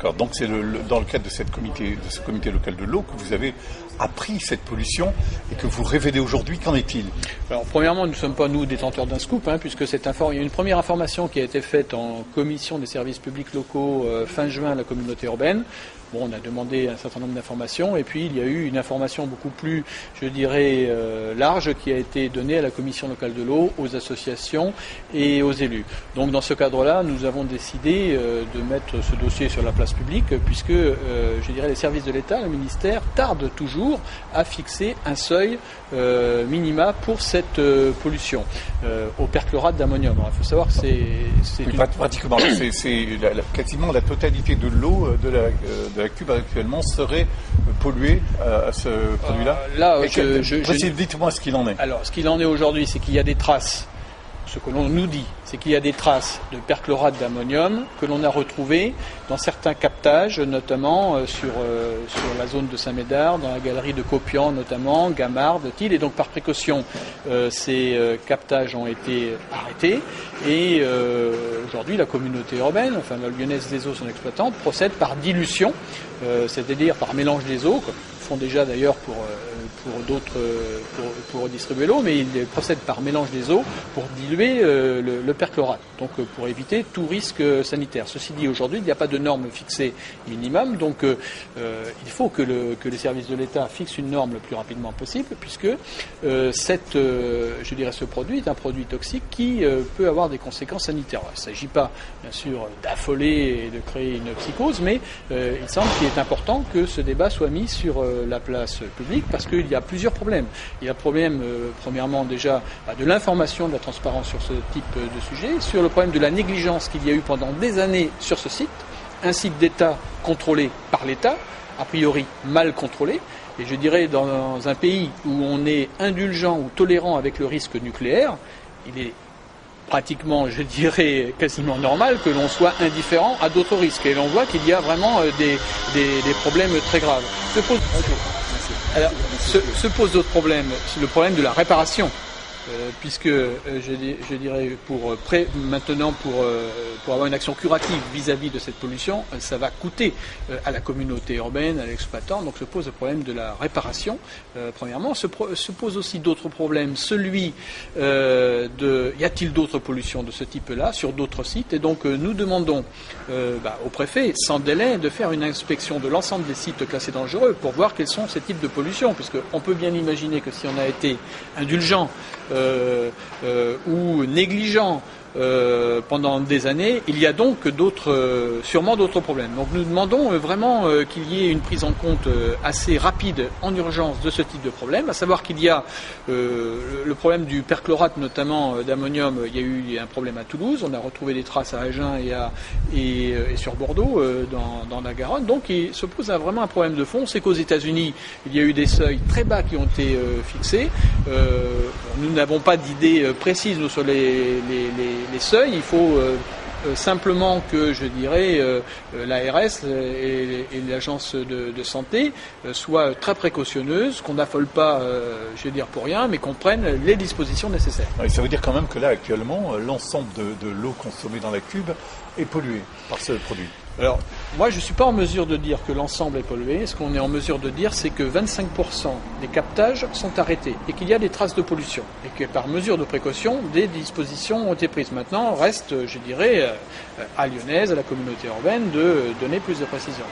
D'accord, donc c'est dans le cadre de ce comité local de l'eau que vous avez appris cette pollution et que vous révélez aujourd'hui. Qu'en est-il? Alors premièrement, nous ne sommes pas nous détenteurs d'un scoop, puisque il y a une première information qui a été faite en commission des services publics locaux fin juin à la communauté urbaine. Bon, on a demandé un certain nombre d'informations et puis il y a eu une information beaucoup plus, je dirais, large qui a été donnée à la commission locale de l'eau, aux associations et aux élus. Donc dans ce cadre-là, nous avons décidé de mettre ce dossier sur la place publique puisque, je dirais, les services de l'État, le ministère, tardent toujours à fixer un seuil minima pour cette pollution au perchlorate d'ammonium. Il faut savoir que c'est pratiquement, c'est quasiment la totalité de l'eau de la Cube actuellement serait polluée à ce produit-là. Dites-moi ce qu'il en est. Alors, ce qu'il en est aujourd'hui, c'est qu'il y a des traces. Ce que l'on nous dit, c'est qu'il y a des traces de perchlorate d'ammonium que l'on a retrouvées dans certains captages, notamment sur la zone de Saint-Médard, dans la galerie de Copian notamment, Gamard, Thiel. Et donc par précaution, ces captages ont été arrêtés. Et aujourd'hui, la communauté urbaine, enfin la Lyonnaise des eaux, son exploitant, procède par dilution, c'est-à-dire par mélange des eaux, comme font déjà d'ailleurs pour redistribuer l'eau, mais ils procèdent par mélange des eaux pour diluer le perchlorate, donc pour éviter tout risque sanitaire. Ceci dit, aujourd'hui, il n'y a pas de norme fixée minimum, donc il faut que les services de l'État fixent une norme le plus rapidement possible, puisque ce produit est un produit toxique qui peut avoir des conséquences sanitaires. Alors, il ne s'agit pas, bien sûr, d'affoler et de créer une psychose, mais il semble qu'il est important que ce débat soit mis sur la place publique, parce qu'il y a plusieurs problèmes. Il y a le problème, premièrement, déjà, de l'information, de la transparence sur ce type de sujet, sur le problème de la négligence qu'il y a eu pendant des années sur ce site, un site d'État contrôlé par l'État, a priori mal contrôlé, et je dirais dans un pays où on est indulgent ou tolérant avec le risque nucléaire, il est pratiquement, je dirais, quasiment normal que l'on soit indifférent à d'autres risques. Et l'on voit qu'il y a vraiment des problèmes très graves. Se pose d'autres problèmes. C'est le problème de la réparation. Puisque je dirais maintenant pour avoir une action curative vis-à-vis de cette pollution, ça va coûter à la communauté urbaine, à l'exploitant. Donc se pose le problème de la réparation. Premièrement, se pose aussi d'autres problèmes. Celui y a-t-il d'autres pollutions de ce type-là sur d'autres sites? Et donc nous demandons au préfet sans délai de faire une inspection de l'ensemble des sites classés dangereux pour voir quels sont ces types de pollutions, puisqu'on peut bien imaginer que si on a été indulgent ou négligent pendant des années, il y a donc sûrement d'autres problèmes. Donc nous demandons vraiment qu'il y ait une prise en compte assez rapide, en urgence, de ce type de problème, à savoir qu'il y a le problème du perchlorate, notamment d'ammonium. Il y a eu un problème à Toulouse, on a retrouvé des traces à Agen et sur Bordeaux, dans la Garonne. Donc il se pose vraiment un problème de fond. On sait qu'aux États-Unis, il y a eu des seuils très bas qui ont été fixés. Nous n'avons pas d'idée précise sur les seuils. Il faut simplement que, je dirais, l'ARS et l'agence de santé soient très précautionneuses, qu'on n'affole pas, je veux dire, pour rien, mais qu'on prenne les dispositions nécessaires. Oui, ça veut dire quand même que là, actuellement, l'ensemble de l'eau consommée dans la Cube est polluée par ce produit. Alors, moi, je ne suis pas en mesure de dire que l'ensemble est pollué. Ce qu'on est en mesure de dire, c'est que 25% des captages sont arrêtés et qu'il y a des traces de pollution. Et que par mesure de précaution, des dispositions ont été prises. Maintenant, reste, je dirais, à Lyonnaise, à la communauté urbaine, de donner plus de précision.